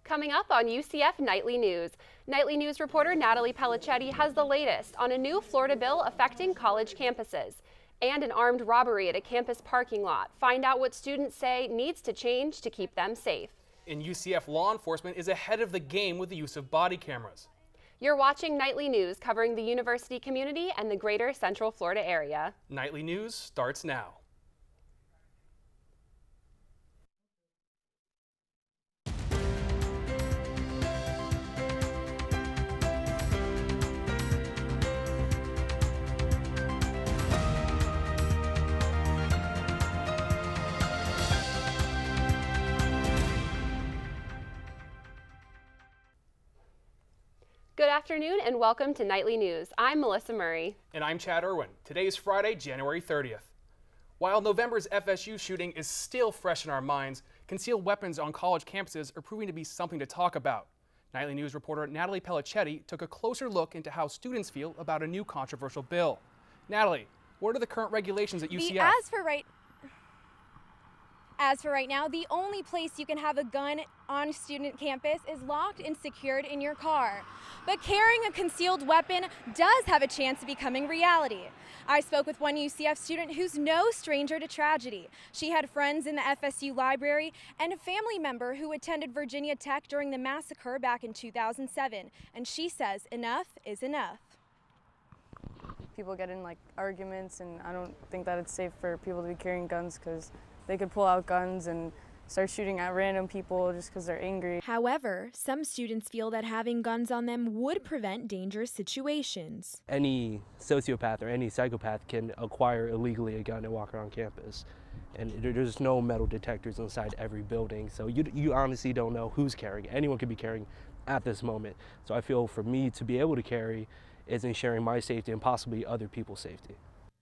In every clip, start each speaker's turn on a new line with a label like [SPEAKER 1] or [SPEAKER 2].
[SPEAKER 1] Coming up on UCF Nightly News. Nightly News reporter Natalie Pellicetti has the latest on a new Florida bill affecting college campuses and an armed robbery at a campus parking lot. Find out what students say needs to change to keep them safe.
[SPEAKER 2] And UCF law enforcement is ahead of the game with the use of body cameras.
[SPEAKER 1] You're watching Nightly News, covering the university community and the greater Central Florida area.
[SPEAKER 2] Nightly News starts now.
[SPEAKER 1] Good afternoon and welcome to Nightly News. I'm Melissa Murray.
[SPEAKER 2] And I'm Chad Irwin. Today is Friday, January 30th. While November's FSU shooting is still fresh in our minds, concealed weapons on college campuses are proving to be something to talk about. Nightly News reporter Natalie Pellicetti took a closer look into how students feel about a new controversial bill. Natalie, what are the current regulations at UCF?
[SPEAKER 3] As for right now, the only place you can have a gun on student campus is locked and secured in your car. But carrying a concealed weapon does have a chance of becoming reality. I spoke with one UCF student who's no stranger to tragedy. She had friends in the FSU library and a family member who attended Virginia Tech during the massacre back in 2007. And she says enough is enough.
[SPEAKER 4] People get in arguments, and I don't think that it's safe for people to be carrying guns because they could pull out guns and start shooting at random people just because they're angry.
[SPEAKER 3] However, some students feel that having guns on them would prevent dangerous situations.
[SPEAKER 5] Any sociopath or any psychopath can acquire illegally a gun and walk around campus. And there's no metal detectors inside every building, so you honestly don't know who's carrying. Anyone could be carrying at this moment. So I feel for me to be able to carry is ensuring my safety and possibly other people's safety.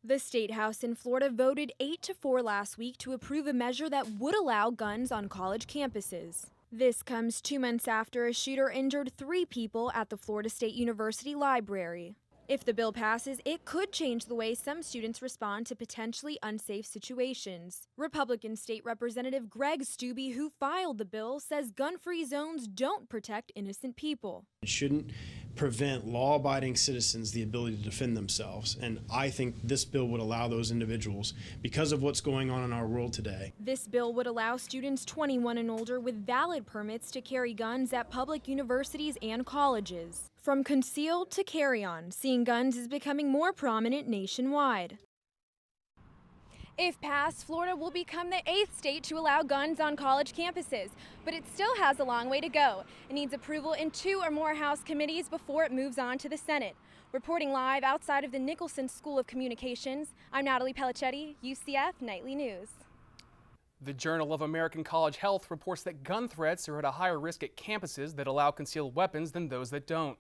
[SPEAKER 3] The State House in Florida voted 8-4 last week to approve a measure that would allow guns on college campuses. This comes 2 months after a shooter injured 3 people at the Florida State University Library. If the bill passes, it could change the way some students respond to potentially unsafe situations. Republican State Representative Greg Stubbe, who filed the bill, says gun-free zones don't protect innocent people.
[SPEAKER 6] It shouldn't prevent law-abiding citizens the ability to defend themselves, and I think this bill would allow those individuals because of what's going on in our world today.
[SPEAKER 3] This bill would allow students 21 and older with valid permits to carry guns at public universities and colleges. From concealed to carry-on, seeing guns is becoming more prominent nationwide. If passed, Florida will become the 8th state to allow guns on college campuses, but it still has a long way to go. It needs approval in 2 or more House committees before it moves on to the Senate. Reporting live outside of the Nicholson School of Communications, I'm Natalie Pellicetti, UCF Nightly News.
[SPEAKER 2] The Journal of American College Health reports that gun threats are at a higher risk at campuses that allow concealed weapons than those that don't.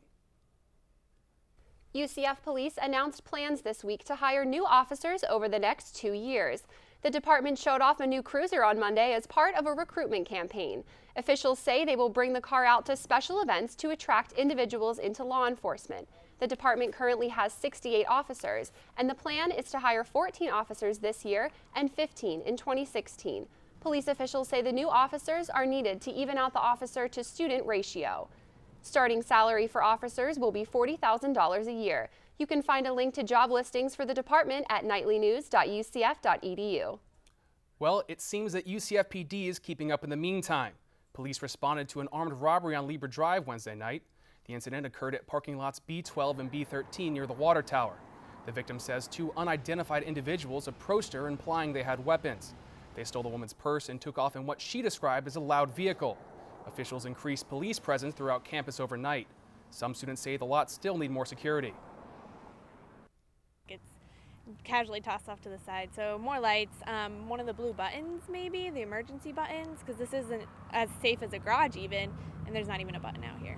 [SPEAKER 1] UCF police announced plans this week to hire new officers over the next 2 years. The department showed off a new cruiser on Monday as part of a recruitment campaign. Officials say they will bring the car out to special events to attract individuals into law enforcement. The department currently has 68 officers, and the plan is to hire 14 officers this year and 15 in 2016. Police officials say the new officers are needed to even out the officer-to-student ratio. Starting salary for officers will be $40,000 a year. You can find a link to job listings for the department at nightlynews.ucf.edu.
[SPEAKER 2] Well, it seems that UCF PD is keeping up in the meantime. Police responded to an armed robbery on Lieber Drive Wednesday night. The incident occurred at parking lots B12 and B13 near the water tower. The victim says 2 unidentified individuals approached her implying they had weapons. They stole the woman's purse and took off in what she described as a loud vehicle. Officials increased police presence throughout campus overnight. Some students say the lots still need more security.
[SPEAKER 7] It's casually tossed off to the side, so more lights, one of the blue buttons maybe, the emergency buttons, because this isn't as safe as a garage even, and there's not even a button out here.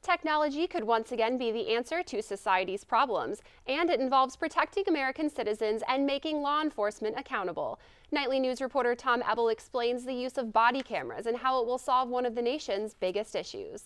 [SPEAKER 1] Technology could once again be the answer to society's problems, and it involves protecting American citizens and making law enforcement accountable. Nightly News reporter Tom Ebel explains the use of body cameras and how it will solve one of the nation's biggest issues.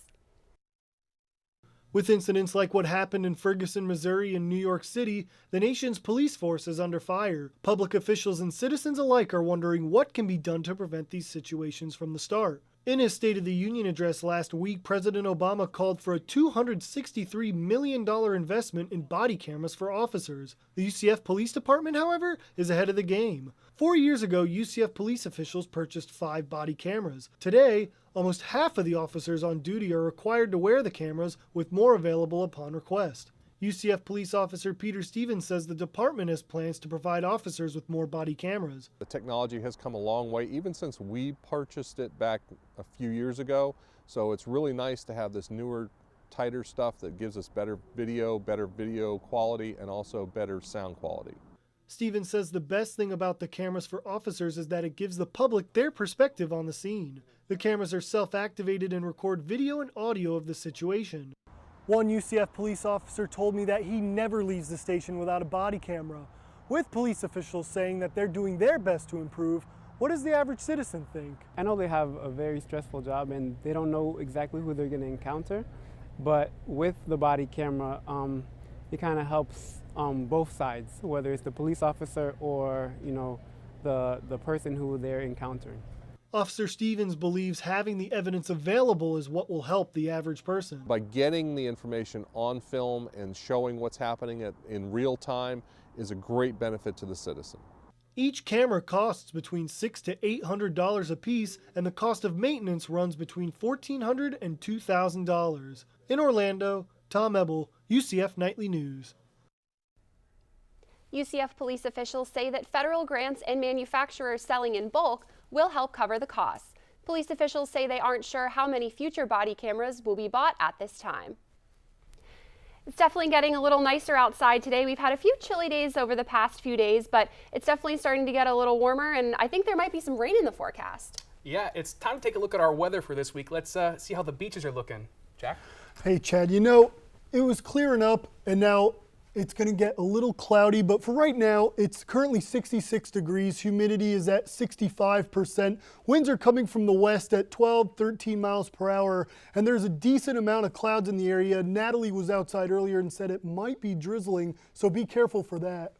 [SPEAKER 8] With incidents like what happened in Ferguson, Missouri and New York City, the nation's police force is under fire. Public officials and citizens alike are wondering what can be done to prevent these situations from the start. In his State of the Union address last week, President Obama called for a $263 million investment in body cameras for officers. The UCF Police Department, however, is ahead of the game. 4 years ago, UCF police officials purchased 5 body cameras. Today, almost half of the officers on duty are required to wear the cameras, with more available upon request. UCF police officer Peter Stevens says the department has plans to provide officers with more body cameras.
[SPEAKER 9] The technology has come a long way, even since we purchased it back a few years ago. So it's really nice to have this newer, tighter stuff that gives us better video quality, and also better sound quality.
[SPEAKER 8] Stevens says the best thing about the cameras for officers is that it gives the public their perspective on the scene. The cameras are self-activated and record video and audio of the situation. One UCF police officer told me that he never leaves the station without a body camera. With police officials saying that they're doing their best to improve, what does the average citizen think?
[SPEAKER 10] I know they have a very stressful job and they don't know exactly who they're going to encounter, but with the body camera, it kind of helps both sides, whether it's the police officer or, the person who they're encountering.
[SPEAKER 8] Officer Stevens believes having the evidence available is what will help the average person.
[SPEAKER 9] By getting the information on film and showing what's happening in real time is a great benefit to the citizen.
[SPEAKER 8] Each camera costs between $600 to $800 a piece, and the cost of maintenance runs between $1,400 and $2,000. In Orlando, Tom Ebel, UCF Nightly News.
[SPEAKER 1] UCF police officials say that federal grants and manufacturers selling in bulk will help cover the costs. Police officials say they aren't sure how many future body cameras will be bought at this time. It's definitely getting a little nicer outside today. We've had a few chilly days over the past few days, but it's definitely starting to get a little warmer, and I think there might be some rain in the forecast.
[SPEAKER 2] Yeah, it's time to take a look at our weather for this week. Let's see how the beaches are looking. Jack?
[SPEAKER 8] Hey, Chad, it was clearing up, and now it's going to get a little cloudy, but for right now, it's currently 66 degrees. Humidity is at 65%. Winds are coming from the west at 12, 13 miles per hour, and there's a decent amount of clouds in the area. Natalie was outside earlier and said it might be drizzling, so be careful for that.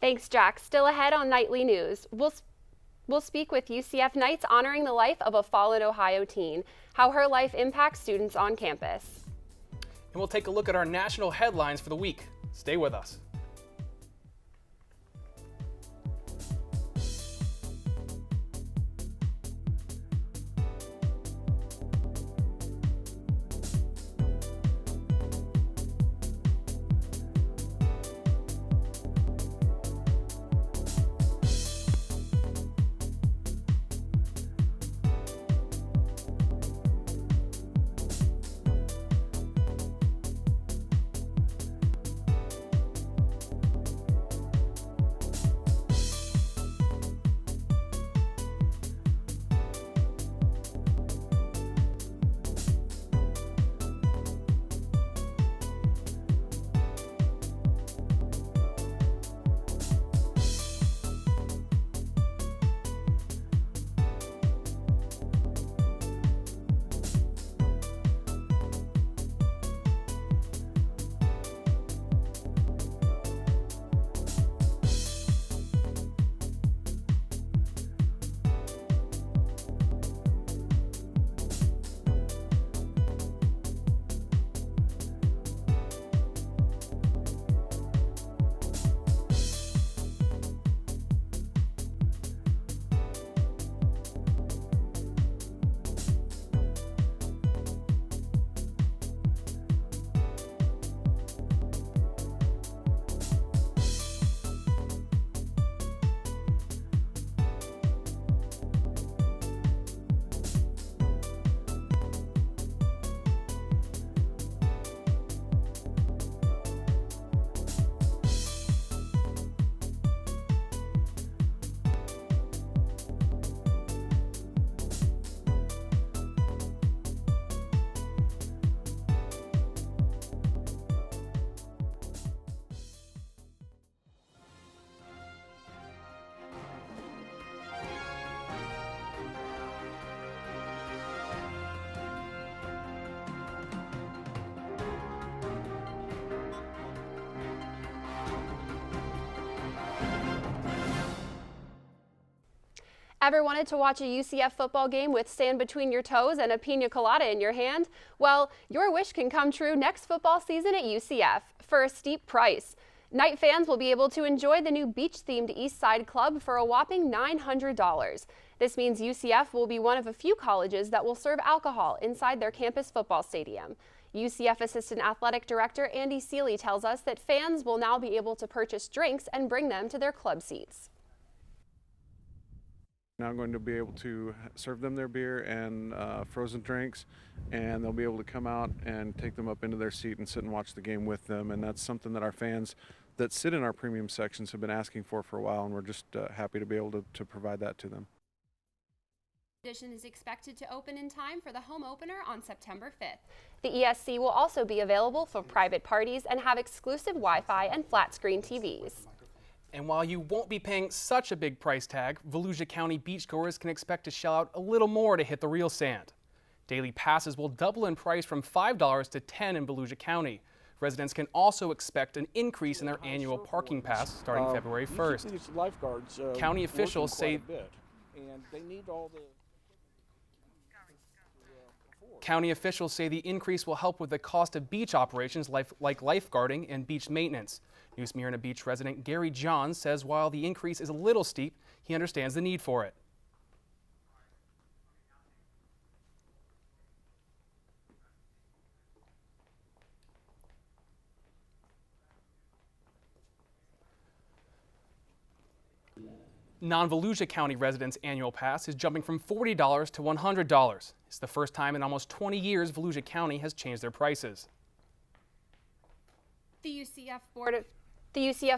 [SPEAKER 1] Thanks, Jack. Still ahead on Nightly News. We'll speak with UCF Knights honoring the life of a fallen Ohio teen, how her life impacts students on campus.
[SPEAKER 2] And we'll take a look at our national headlines for the week. Stay with us.
[SPEAKER 1] Ever wanted to watch a UCF football game with sand between your toes and a pina colada in your hand? Well, your wish can come true next football season at UCF for a steep price. Night fans will be able to enjoy the new beach-themed East Side Club for a whopping $900. This means UCF will be one of a few colleges that will serve alcohol inside their campus football stadium. UCF Assistant Athletic Director Andy Seeley tells us that fans will now be able to purchase drinks and bring them to their club seats.
[SPEAKER 11] Now I'm going to be able to serve them their beer and frozen drinks, and they'll be able to come out and take them up into their seat and sit and watch the game with them. And that's something that our fans that sit in our premium sections have been asking for a while, and we're just happy to be able to provide that to them.
[SPEAKER 1] The edition is expected to open in time for the home opener on September 5th. The ESC will also be available for private parties and have exclusive Wi-Fi and flat-screen TVs.
[SPEAKER 2] And while you won't be paying such a big price tag, Volusia County beachgoers can expect to shell out a little more to hit the real sand. Daily passes will double in price from $5 to $10 in Volusia County. Residents can also expect an increase in their annual parking pass starting February 1st.
[SPEAKER 12] These lifeguards,
[SPEAKER 2] County officials say the increase will help with the cost of beach operations like lifeguarding and beach maintenance. New Smyrna Beach resident Gary Johns says while the increase is a little steep, he understands the need for it. Non-Volusia County residents' annual pass is jumping from $40 to $100. It's the first time in almost 20 years Volusia County has changed their prices.
[SPEAKER 1] The UCF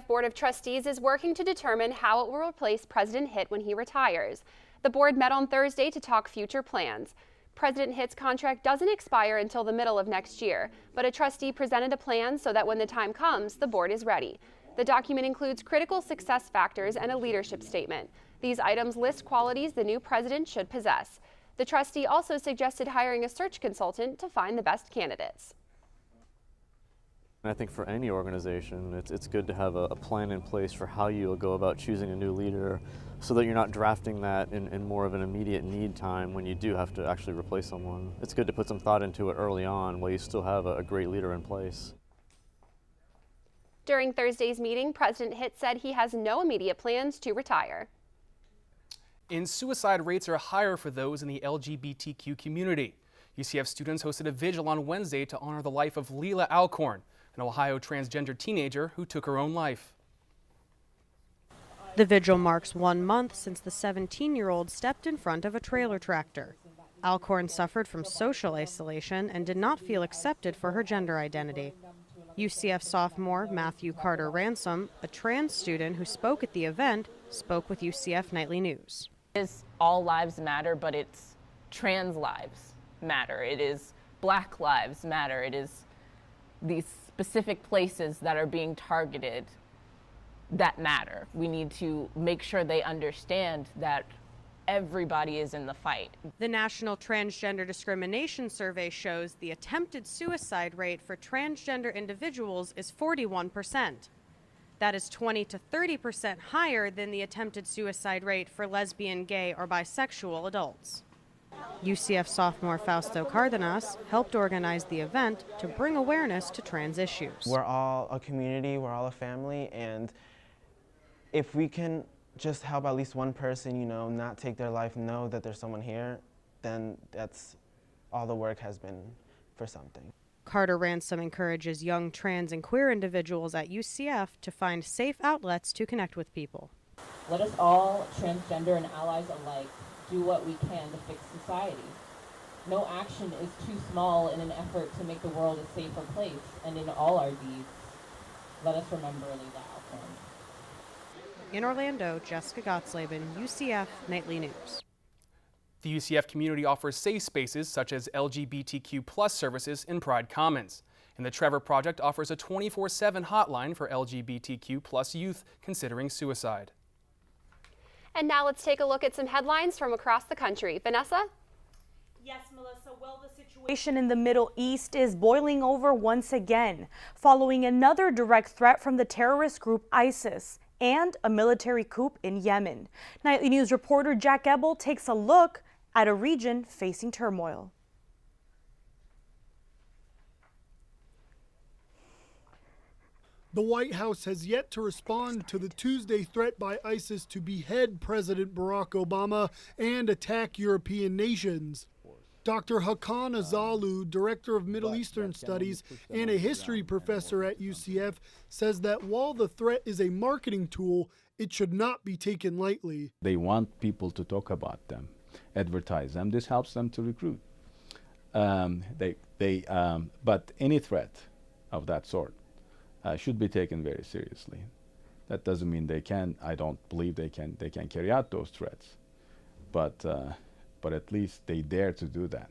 [SPEAKER 1] Board of Trustees is working to determine how it will replace President Hitt when he retires. The board met on Thursday to talk future plans. President Hitt's contract doesn't expire until the middle of next year, but a trustee presented a plan so that when the time comes, the board is ready. The document includes critical success factors and a leadership statement. These items list qualities the new president should possess. The trustee also suggested hiring a search consultant to find the best candidates.
[SPEAKER 13] I think for any organization, it's good to have a plan in place for how you'll go about choosing a new leader so that you're not drafting that in more of an immediate need time when you do have to actually replace someone. It's good to put some thought into it early on while you still have a great leader in place.
[SPEAKER 1] During Thursday's meeting, President Hitt said he has no immediate plans to retire.
[SPEAKER 2] And suicide rates are higher for those in the LGBTQ community. UCF students hosted a vigil on Wednesday to honor the life of Leila Alcorn, an Ohio transgender teenager who took her own life.
[SPEAKER 14] The vigil marks 1 month since the 17-year-old stepped in front of a trailer tractor. Alcorn suffered from social isolation and did not feel accepted for her gender identity. UCF sophomore Matthew Carter Ransom, a trans student who spoke at the event, spoke with UCF Nightly News.
[SPEAKER 15] It is all lives matter, but it's trans lives matter. It is Black lives matter. It is these specific places that are being targeted that matter. We need to make sure they understand that everybody is in the fight.
[SPEAKER 14] The National Transgender Discrimination Survey shows the attempted suicide rate for transgender individuals is 41%. That is 20 to 30% higher than the attempted suicide rate for lesbian, gay, or bisexual adults. UCF sophomore Fausto Cardenas helped organize the event to bring awareness to trans issues.
[SPEAKER 16] We're all a community, we're all a family, and if we can just help at least one person, not take their life, know that there's someone here, then that's all the work has been for something.
[SPEAKER 14] Carter Ransom encourages young trans and queer individuals at UCF to find safe outlets to connect with people.
[SPEAKER 17] Let us all, transgender and allies alike, do what we can to fix society. No action is too small in an effort to make the world a safer place, and in all our deeds, let us remember Leila Alcorn.
[SPEAKER 14] In Orlando, Jessica Gottsleben, UCF Nightly News.
[SPEAKER 2] The UCF community offers safe spaces such as LGBTQ+ services in Pride Commons. And the Trevor Project offers a 24/7 hotline for LGBTQ+ youth considering suicide.
[SPEAKER 1] And now let's take a look at some headlines from across the country. Vanessa?
[SPEAKER 18] Yes, Melissa. Well, the situation in the Middle East is boiling over once again, following another direct threat from the terrorist group ISIS. and a military coup in Yemen. Nightly News reporter Jack Ebel takes a look at a region facing turmoil.
[SPEAKER 8] The White House has yet to respond to the Tuesday threat by ISIS to behead President Barack Obama and attack European nations. Dr. Hakan Azalu, director of Middle Eastern Studies and a history professor at UCF, says that while the threat is a marketing tool, it should not be taken lightly.
[SPEAKER 12] They want people to talk about them, advertise them. This helps them to recruit. But any threat of that sort should be taken very seriously. That doesn't mean they can. I don't believe they can carry out those threats, but at least they dare to do that.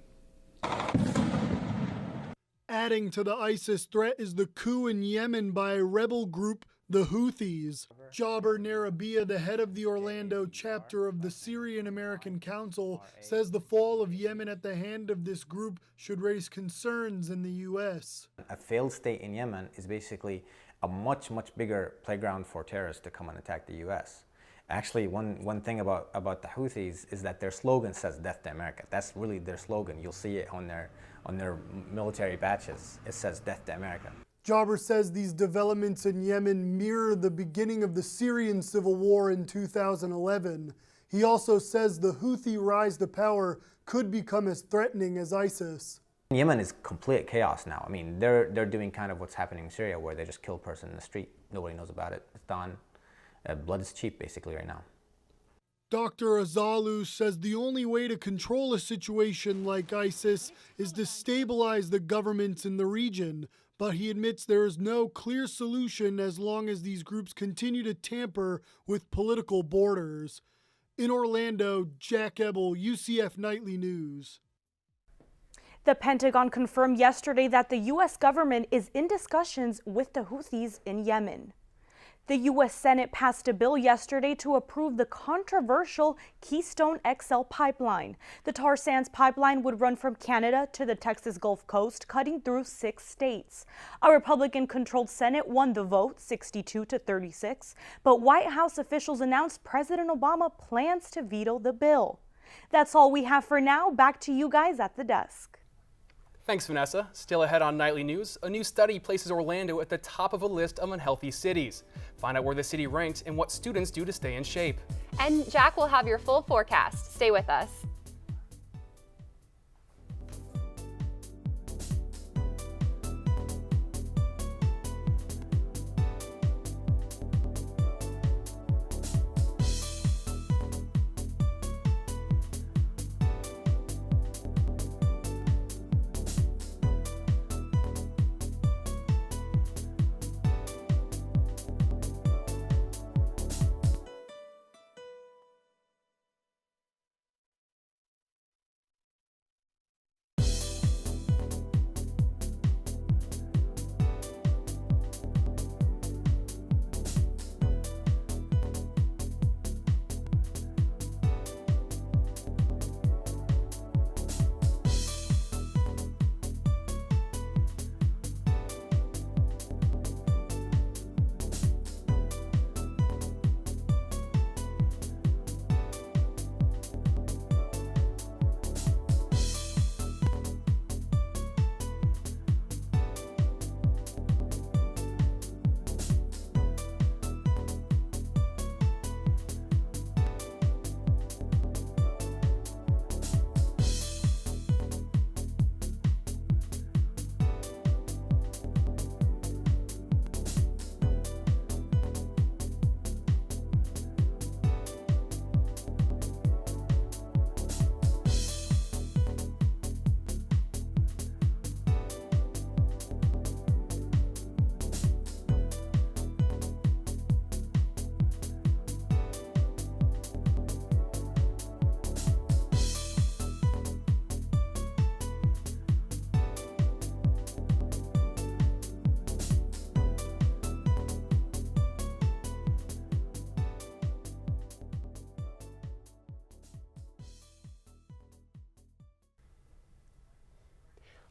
[SPEAKER 8] Adding to the ISIS threat is the coup in Yemen by a rebel group, the Houthis. Jaber Narabia, the head of the Orlando chapter of the Syrian American Council, says the fall of Yemen at the hand of this group should raise concerns in the U.S.
[SPEAKER 19] A failed state in Yemen is basically a much bigger playground for terrorists to come and attack the U.S. Actually, one thing about the Houthis is that their slogan says "Death to America." That's really their slogan. You'll see it on their military badges. It says "Death to America."
[SPEAKER 8] Jaber says these developments in Yemen mirror the beginning of the Syrian civil war in 2011. He also says the Houthi rise to power could become as threatening as ISIS.
[SPEAKER 19] Yemen is complete chaos now. I mean, they're doing kind of what's happening in Syria, where they just kill a person in the street. Nobody knows about it. It's done. Blood is cheap, basically, right now.
[SPEAKER 8] Dr. Azalu says the only way to control a situation like ISIS is to stabilize the governments in the region, but he admits there is no clear solution as long as these groups continue to tamper with political borders. In Orlando, Jack Ebel, UCF Nightly News.
[SPEAKER 18] The Pentagon confirmed yesterday that the U.S. government is in discussions with the Houthis in Yemen. The U.S. Senate passed a bill yesterday to approve the controversial Keystone XL pipeline. The tar sands pipeline would run from Canada to the Texas Gulf Coast, cutting through 6 states. A Republican-controlled Senate won the vote, 62-36, but White House officials announced President Obama plans to veto the bill. That's all we have for now. Back to you guys at the desk.
[SPEAKER 2] Thanks, Vanessa. Still ahead on Nightly News, a new study places Orlando at the top of a list of unhealthy cities. Find out where the city ranks and what students do to stay in shape.
[SPEAKER 1] And Jack will have your full forecast. Stay with us.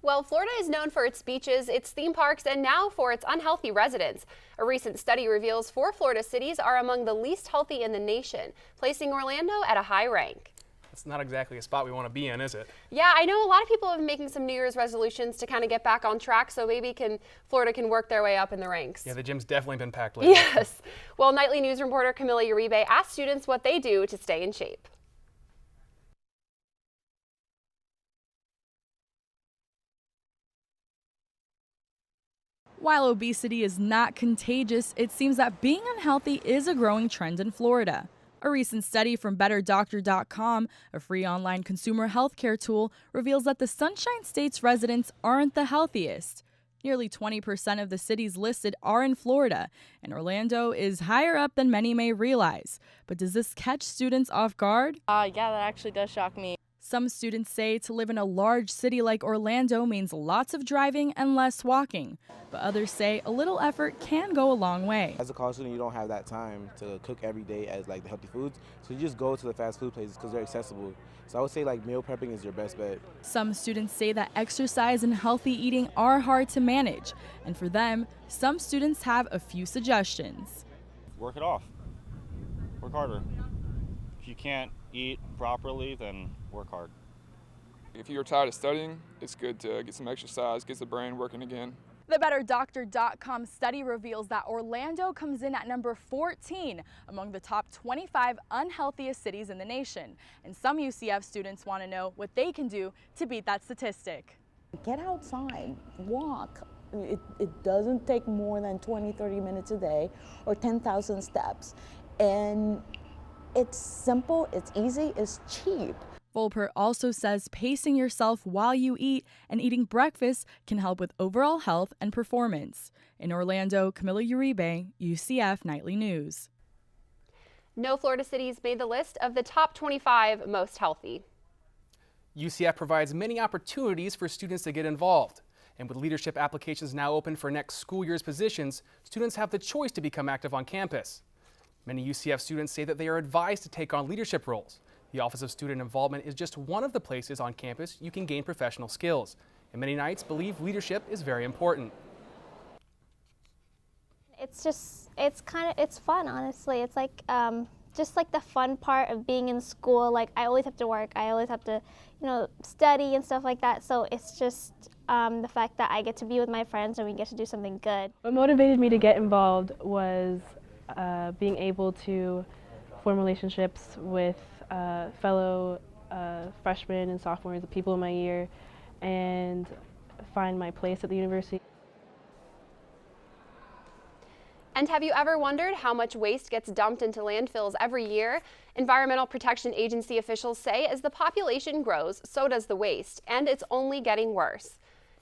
[SPEAKER 1] Well, Florida is known for its beaches, its theme parks, and now for its unhealthy residents. A recent study reveals 4 Florida cities are among the least healthy in the nation, placing Orlando at a high rank.
[SPEAKER 2] It's not exactly a spot we want to be in, is it?
[SPEAKER 1] Yeah, I know a lot of people have been making some New Year's resolutions to kind of get back on track, so maybe Florida can work their way up in the ranks.
[SPEAKER 2] Yeah, the gym's definitely been packed lately.
[SPEAKER 1] Yes. Well, Nightly News reporter Camilla Uribe asked students what they do to stay in shape.
[SPEAKER 20] While obesity is not contagious, it seems that being unhealthy is a growing trend in Florida. A recent study from BetterDoctor.com, a free online consumer healthcare tool, reveals that the Sunshine State's residents aren't the healthiest. Nearly 20% of the cities listed are in Florida, and Orlando is higher up than many may realize. But does this catch students off guard?
[SPEAKER 21] Yeah, that actually does shock me.
[SPEAKER 20] Some students say to live in a large city like Orlando means lots of driving and less walking. But others say a little effort can go a long way.
[SPEAKER 22] As a college student, you don't have that time to cook every day as like the healthy foods. So you just go to the fast food places because they're accessible. So I would say like meal prepping is your best bet.
[SPEAKER 20] Some students say that exercise and healthy eating are hard to manage. And for them, some students have a few suggestions.
[SPEAKER 23] Work it off. Work harder. If you can't eat properly, then work hard.
[SPEAKER 24] If you're tired of studying, it's good to get some exercise, gets the brain working again.
[SPEAKER 20] The BetterDoctor.com study reveals that Orlando comes in at number 14 among the top 25 unhealthiest cities in the nation. And some UCF students want to know what they can do to beat that statistic.
[SPEAKER 25] Get outside, walk. It doesn't take more than 20-30 minutes a day or 10,000 steps. And it's simple, it's easy, it's cheap.
[SPEAKER 20] Volper also says pacing yourself while you eat and eating breakfast can help with overall health and performance. In Orlando, Camilla Uribe, UCF Nightly News.
[SPEAKER 1] No Florida cities made the list of the top 25 most healthy.
[SPEAKER 2] UCF provides many opportunities for students to get involved. And with leadership applications now open for next school year's positions, students have the choice to become active on campus. Many UCF students say that they are advised to take on leadership roles. The Office of Student Involvement is just one of the places on campus you can gain professional skills. And many Knights believe leadership is very important.
[SPEAKER 26] It's fun, honestly. It's like, just like the fun part of being in school. Like, I always have to work. I always have to, study and stuff like that. So it's just the fact that I get to be with my friends and we get to do something good.
[SPEAKER 27] What motivated me to get involved was being able to form relationships with fellow freshmen and sophomores, the people in my year, and find my place at the university.
[SPEAKER 1] And have you ever wondered how much waste gets dumped into landfills every year? Environmental Protection Agency officials say as the population grows, so does the waste, and it's only getting worse.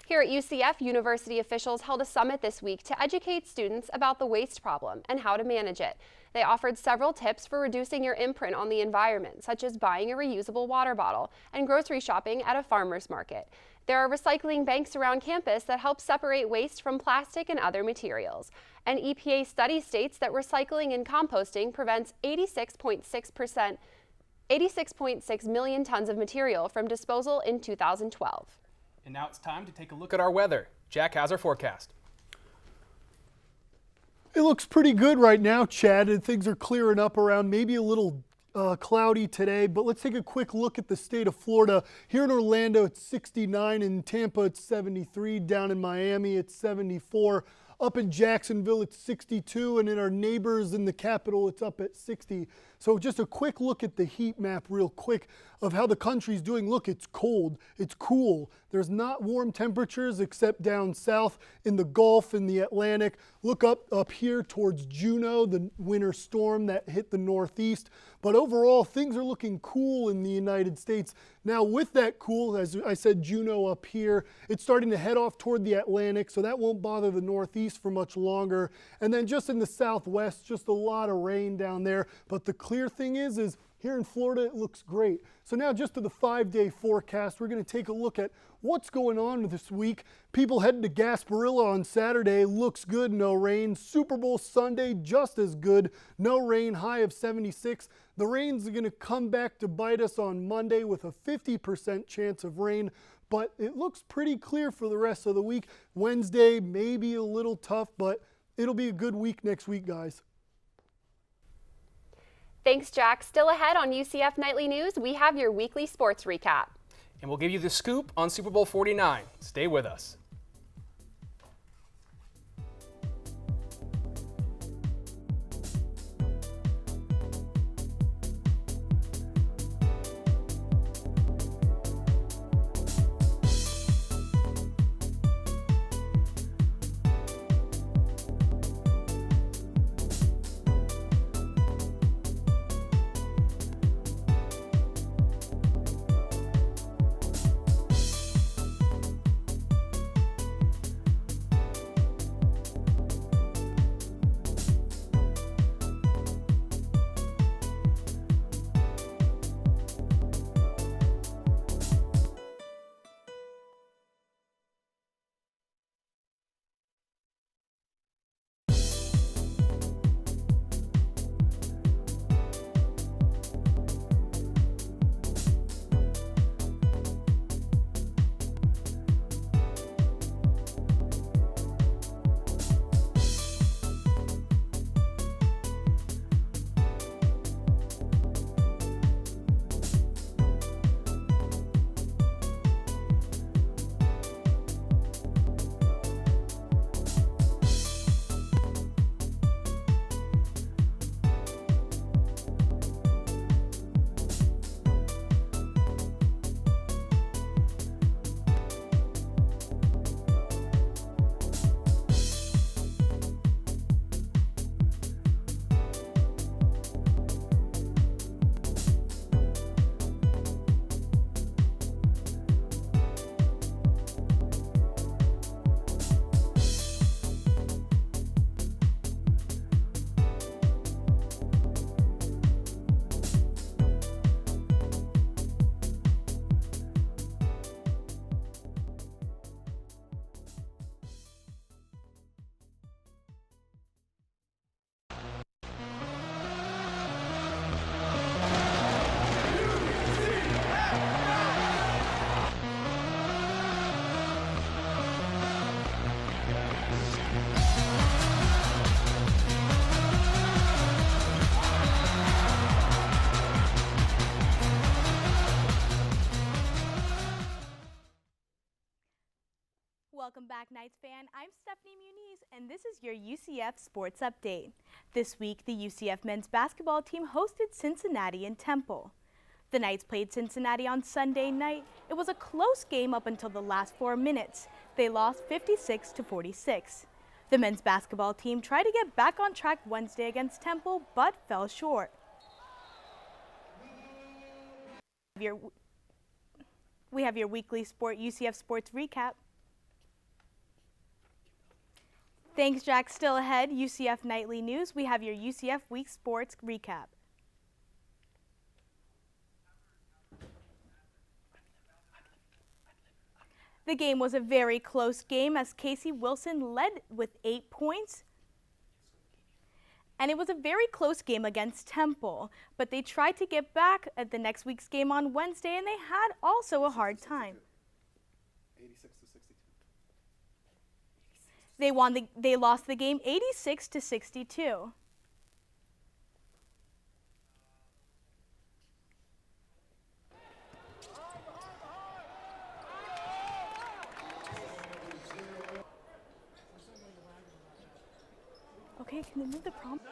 [SPEAKER 1] Here at UCF, university officials held a summit this week to educate students about the waste problem and how to manage it. They offered several tips for reducing your imprint on the environment, such as buying a reusable water bottle and grocery shopping at a farmer's market. There are recycling banks around campus that help separate waste from plastic and other materials. An EPA study states that recycling and composting prevents 86.6 million tons of material from disposal in 2012.
[SPEAKER 2] And now it's time to take a look at our weather. Jack has our forecast.
[SPEAKER 8] It looks pretty good right now, Chad, and things are clearing up around, maybe a little cloudy today, but let's take a quick look at the state of Florida. Here in Orlando, it's 69. In Tampa, it's 73. Down in Miami, it's 74. Up in Jacksonville, it's 62. And in our neighbors in the capital, it's up at 60. So just a quick look at the heat map real quick of how the country's doing. Look, it's cold, it's cool. There's not warm temperatures except down south in the Gulf and the Atlantic. Look up here towards Juno, the winter storm that hit the Northeast. But overall, things are looking cool in the United States. Now with that cool, as I said, Juno up here, it's starting to head off toward the Atlantic, so that won't bother the Northeast for much longer. And then just in the Southwest, just a lot of rain down there. But the clear thing is here in Florida, it looks great. So now just to the 5-day forecast, we're going to take a look at what's going on this week. People heading to Gasparilla on Saturday, looks good, no rain. Super Bowl Sunday, just as good, no rain, high of 76. The rain's going to come back to bite us on Monday with a 50% chance of rain. but it looks pretty clear for the rest of the week. Wednesday, maybe a little tough, but it'll be a good week next week, guys.
[SPEAKER 1] Thanks, Jack. Still ahead on UCF Nightly News, we have your weekly sports recap.
[SPEAKER 2] And we'll give you the scoop on Super Bowl 49. Stay with us.
[SPEAKER 18] Welcome back, Knights fan. I'm Stephanie Muniz, and this is your UCF Sports Update. This week, the UCF men's basketball team hosted Cincinnati and Temple. The Knights played Cincinnati on Sunday night. It was a close game up until the last 4 minutes. They lost 56-46. The men's basketball team tried to get back on track Wednesday against Temple, but fell short. We have your weekly UCF Sports Recap. Thanks, Jack. Still ahead, UCF Nightly News. We have your UCF Week Sports Recap. The game was a very close game as Casey Wilson led with 8 points. And it was a very close game against Temple, but they tried to get back at the next week's game on Wednesday, and they had also a hard time. 86-62. They lost the game 86-62. Okay, can they move the prompt?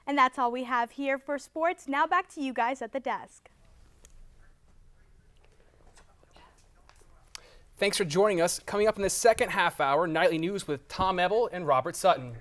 [SPEAKER 18] And that's all we have here for sports. Now back to you guys at the desk.
[SPEAKER 2] Thanks for joining us. Coming up in the second half hour, Nightly News with Tom Ebel and Robert Sutton.